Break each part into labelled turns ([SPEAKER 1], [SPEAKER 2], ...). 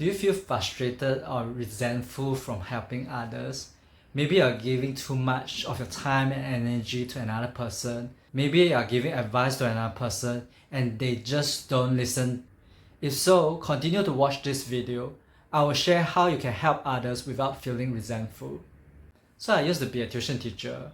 [SPEAKER 1] Do you feel frustrated or resentful from helping others? Maybe you're giving too much of your time and energy to another person. Maybe you're giving advice to another person and they just don't listen. If so, continue to watch this video. I will share how you can help others without feeling resentful. So I used to be a tuition teacher.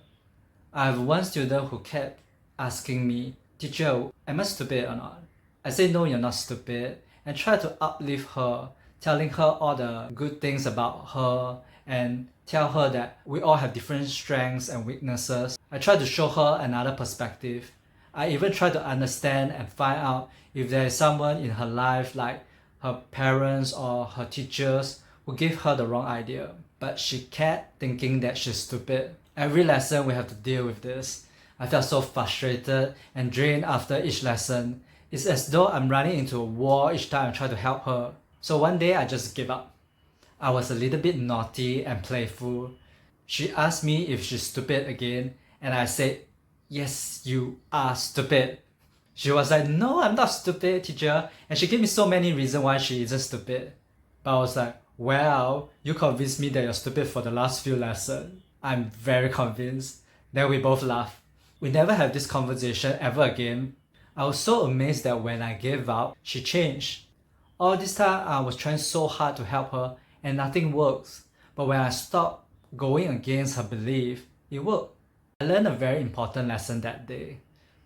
[SPEAKER 1] I have one student who kept asking me, "Teacher, am I stupid or not?" I say, "No, you're not stupid," and try to uplift her, telling her all the good things about her and tell her that we all have different strengths and weaknesses. I try to show her another perspective. I even try to understand and find out if there is someone in her life, like her parents or her teachers, who give her the wrong idea. But she kept thinking that she's stupid. Every lesson we have to deal with this. I felt so frustrated and drained after each lesson. It's as though I'm running into a wall each time I try to help her. So one day I just gave up. I was a little bit naughty and playful. She asked me if she's stupid again, and I said, "Yes, you are stupid." She was like, "No, I'm not stupid, teacher." And she gave me so many reasons why she isn't stupid. But I was like, "Well, you convinced me that you're stupid for the last few lessons. I'm very convinced." Then we both laughed. We never had this conversation ever again. I was so amazed that when I gave up, she changed. All this time I was trying so hard to help her and nothing works. But when I stopped going against her belief, it worked. I learned a very important lesson that day.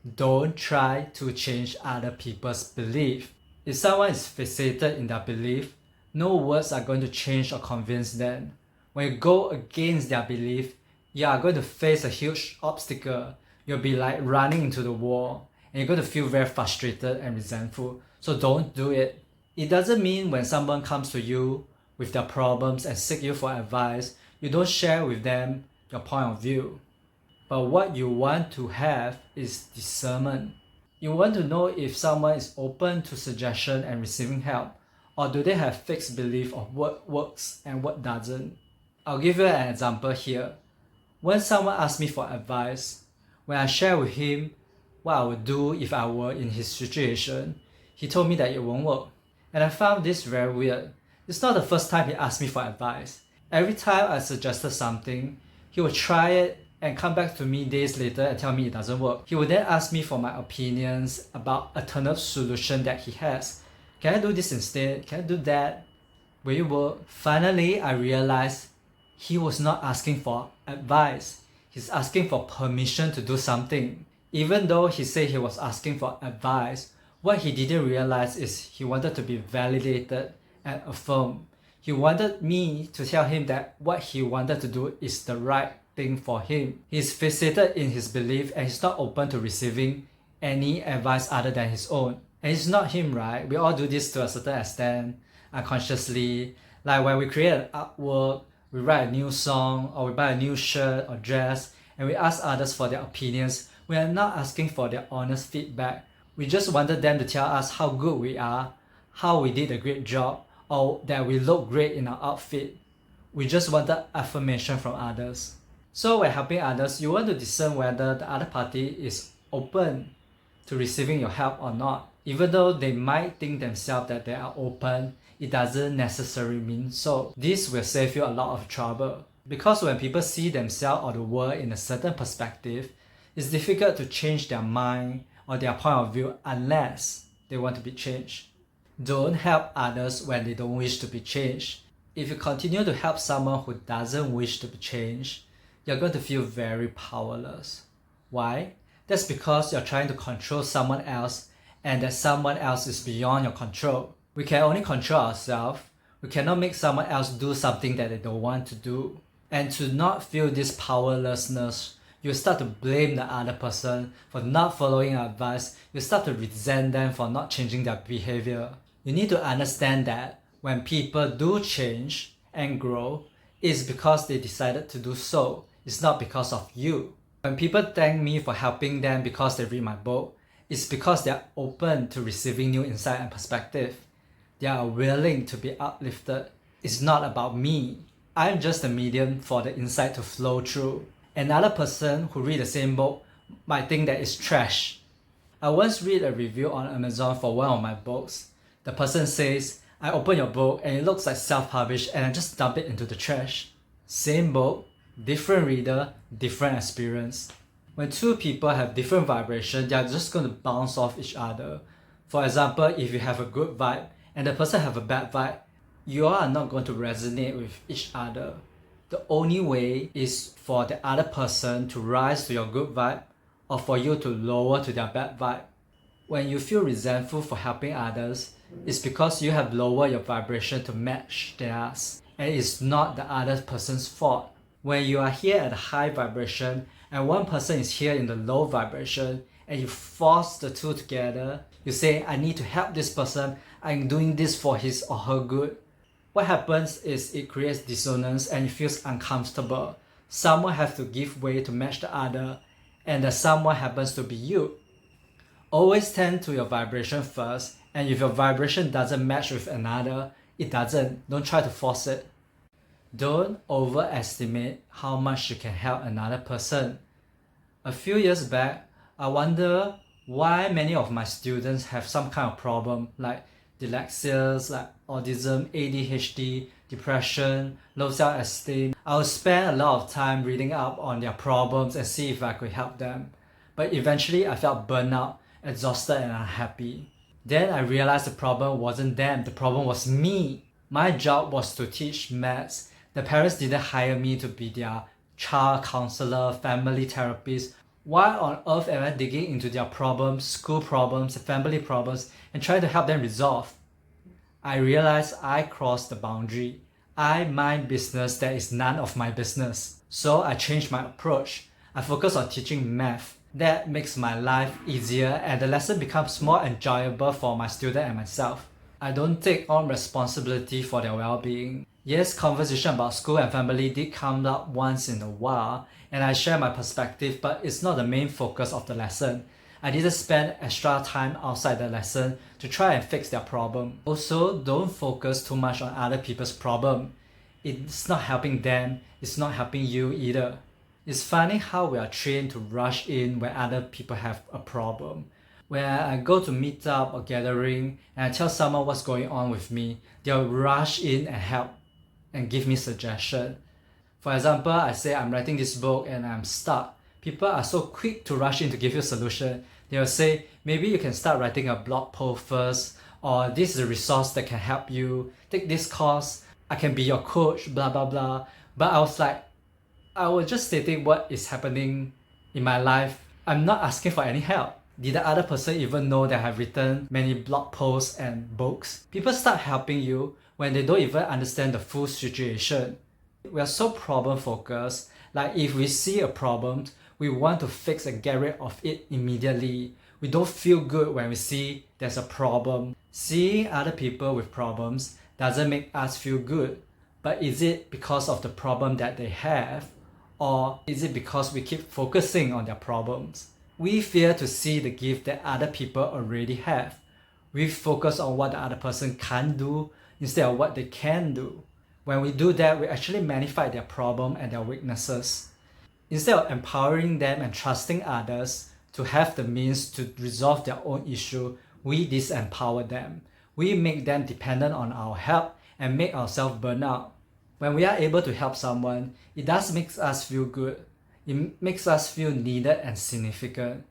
[SPEAKER 1] Don't try to change other people's belief. If someone is fixated in their belief, no words are going to change or convince them. When you go against their belief, you are going to face a huge obstacle. You'll be like running into the wall and you're going to feel very frustrated and resentful. So don't do it. It doesn't mean when someone comes to you with their problems and seek you for advice, you don't share with them your point of view. But what you want to have is discernment. You want to know if someone is open to suggestion and receiving help, or do they have fixed belief of what works and what doesn't. I'll give you an example here. When someone asks me for advice, when I share with him what I would do if I were in his situation, he told me that it won't work. And I found this very weird. It's not the first time he asked me for advice. Every time I suggested something, he would try it and come back to me days later and tell me it doesn't work. He would then ask me for my opinions about alternative solution that he has. Can I do this instead? Can I do that? Will it work? Finally, I realized he was not asking for advice. He's asking for permission to do something. Even though he said he was asking for advice, what he didn't realize is he wanted to be validated and affirmed. He wanted me to tell him that what he wanted to do is the right thing for him. He's fixated in his belief and he's not open to receiving any advice other than his own. And it's not him, right? We all do this to a certain extent, unconsciously. Like when we create an artwork, we write a new song, or we buy a new shirt or dress, and we ask others for their opinions. We are not asking for their honest feedback. We just wanted them to tell us how good we are, how we did a great job, or that we look great in our outfit. We just wanted affirmation from others. So when helping others, you want to discern whether the other party is open to receiving your help or not. Even though they might think themselves that they are open, it doesn't necessarily mean so. This will save you a lot of trouble. Because when people see themselves or the world in a certain perspective, it's difficult to change their mind or their point of view unless they want to be changed. Don't help others when they don't wish to be changed. If you continue to help someone who doesn't wish to be changed, you're going to feel very powerless. Why? That's because you're trying to control someone else and that someone else is beyond your control. We can only control ourselves. We cannot make someone else do something that they don't want to do. And to not feel this powerlessness, you start to blame the other person for not following advice. You start to resent them for not changing their behavior. You need to understand that when people do change and grow, it's because they decided to do so. It's not because of you. When people thank me for helping them because they read my book, it's because they are open to receiving new insight and perspective. They are willing to be uplifted. It's not about me. I'm just a medium for the insight to flow through. Another person who read the same book might think that it's trash. I once read a review on Amazon for one of my books. The person says, I open your book and it looks like self-published and I just dump it into the trash. Same book, different reader, different experience. When two people have different vibration, they are just going to bounce off each other. For example, if you have a good vibe and the person have a bad vibe, you are not going to resonate with each other. The only way is for the other person to rise to your good vibe or for you to lower to their bad vibe. When you feel resentful for helping others, it's because you have lowered your vibration to match theirs, and it's not the other person's fault. When you are here at a high vibration and one person is here in the low vibration and you force the two together, you say, I need to help this person, I'm doing this for his or her good. What happens is it creates dissonance and it feels uncomfortable. Someone has to give way to match the other, and the someone happens to be you. Always tend to your vibration first, and if your vibration doesn't match with another, it doesn't. Don't try to force it. Don't overestimate how much you can help another person. A few years back, I wonder why many of my students have some kind of problem like dyslexia, like autism, ADHD, depression, low self-esteem. I would spend a lot of time reading up on their problems and see if I could help them. But eventually I felt burnt out, exhausted and unhappy. Then I realized the problem wasn't them, the problem was me. My job was to teach maths. The parents didn't hire me to be their child counselor, family therapist. Why on earth am I digging into their problems, school problems, family problems, and trying to help them resolve? I realized I crossed the boundary. I mind business that is none of my business. So I changed my approach. I focus on teaching math. That makes my life easier and the lesson becomes more enjoyable for my student and myself. I don't take on responsibility for their well-being. Yes, conversation about school and family did come up once in a while and I share my perspective, but it's not the main focus of the lesson. I didn't spend extra time outside the lesson to try and fix their problem. Also, don't focus too much on other people's problem. It's not helping them, it's not helping you either. It's funny how we are trained to rush in when other people have a problem. When I go to meet up or gathering and I tell someone what's going on with me, they'll rush in and help and give me suggestion. For example, I say I'm writing this book and I'm stuck. People are so quick to rush in to give you a solution. They'll say, maybe you can start writing a blog post first, or this is a resource that can help you. Take this course, I can be your coach, blah blah blah. But I was like, I was just stating what is happening in my life. I'm not asking for any help. Did the other person even know that I've written many blog posts and books? People start helping you when they don't even understand the full situation. We are so problem focused, like if we see a problem, we want to fix and get rid of it immediately. We don't feel good when we see there's a problem. Seeing other people with problems doesn't make us feel good. But is it because of the problem that they have? Or is it because we keep focusing on their problems? We fear to see the gift that other people already have. We focus on what the other person can't do instead of what they can do. When we do that, we actually magnify their problem and their weaknesses. Instead of empowering them and trusting others to have the means to resolve their own issue, we disempower them. We make them dependent on our help and make ourselves burn out. When we are able to help someone, it does make us feel good. It makes us feel needed and significant.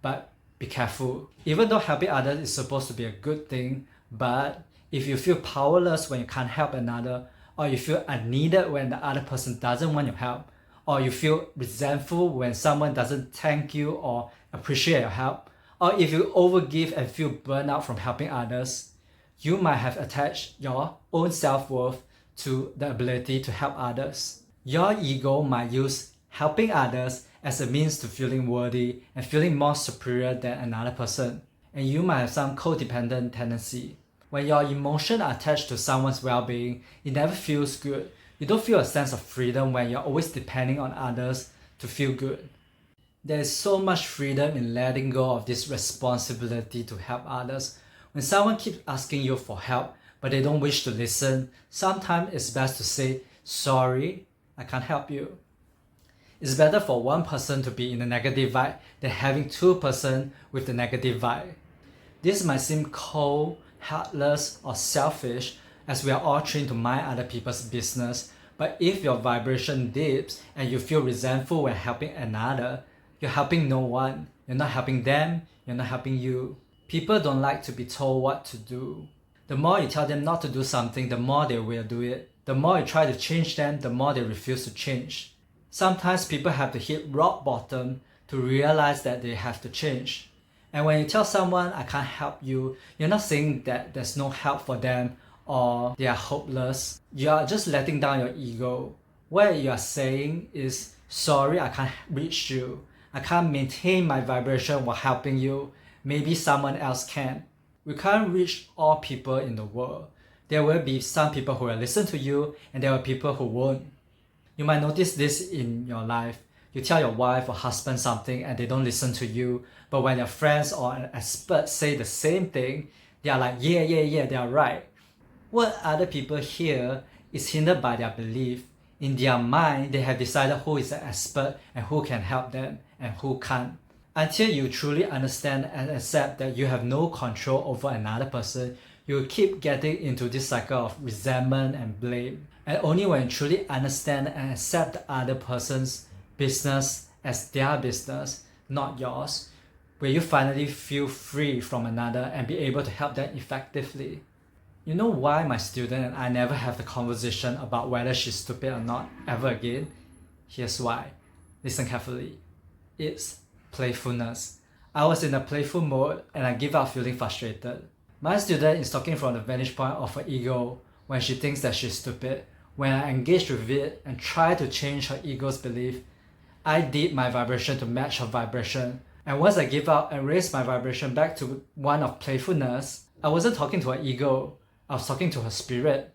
[SPEAKER 1] But be careful. Even though helping others is supposed to be a good thing, but if you feel powerless when you can't help another, or you feel unneeded when the other person doesn't want your help, or you feel resentful when someone doesn't thank you or appreciate your help, or if you overgive and feel burnt out from helping others, you might have attached your own self-worth to the ability to help others. Your ego might use helping others as a means to feeling worthy and feeling more superior than another person. And you might have some codependent tendency. When your emotions are attached to someone's well-being, it never feels good. You don't feel a sense of freedom when you're always depending on others to feel good. There is so much freedom in letting go of this responsibility to help others. When someone keeps asking you for help, but they don't wish to listen, sometimes it's best to say, sorry, I can't help you. It's better for one person to be in a negative vibe than having two persons with the negative vibe. This might seem cold heartless, or selfish, as we are all trained to mind other people's business. But if your vibration dips and you feel resentful when helping another, you're helping no one. You're not helping them, you're not helping you. People don't like to be told what to do. The more you tell them not to do something, the more they will do it. The more you try to change them, the more they refuse to change. Sometimes people have to hit rock bottom to realize that they have to change. And when you tell someone, I can't help you, you're not saying that there's no help for them or they are hopeless. You are just letting down your ego. What you are saying is, sorry, I can't reach you. I can't maintain my vibration while helping you. Maybe someone else can. We can't reach all people in the world. There will be some people who will listen to you and there are people who won't. You might notice this in your life. You tell your wife or husband something and they don't listen to you, but when your friends or an expert say the same thing, they are like, yeah, they are right. What other people hear is hindered by their belief. In their mind, they have decided who is an expert and who can help them and who can't. Until you truly understand and accept that you have no control over another person, you will keep getting into this cycle of resentment and blame. And only when you truly understand and accept the other person's business as their business, not yours, will you finally feel free from another and be able to help them effectively. You know why my student and I never have the conversation about whether she's stupid or not ever again? Here's why. Listen carefully. It's playfulness. I was in a playful mode and I give up feeling frustrated. My student is talking from the vantage point of her ego when she thinks that she's stupid. When I engage with it and try to change her ego's belief, I did my vibration to match her vibration. And once I give up and raise my vibration back to one of playfulness, I wasn't talking to her ego, I was talking to her spirit.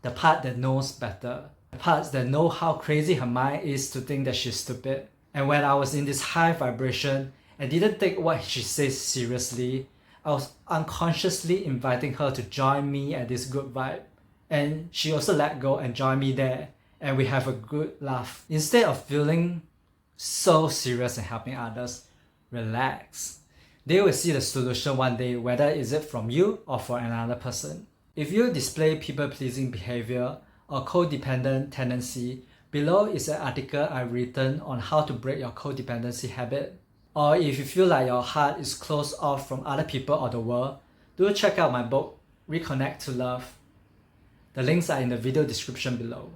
[SPEAKER 1] The part that knows better. The parts that know how crazy her mind is to think that she's stupid. And when I was in this high vibration and didn't take what she says seriously, I was unconsciously inviting her to join me at this good vibe. And she also let go and joined me there. And we have a good laugh. Instead of feeling so serious and helping others, relax. They will see the solution one day, whether is it from you or for another person. If you display people-pleasing behavior or codependent tendency, below is an article I've written on how to break your codependency habit. Or if you feel like your heart is closed off from other people or the world, do check out my book, Reconnect to Love. The links are in the video description below.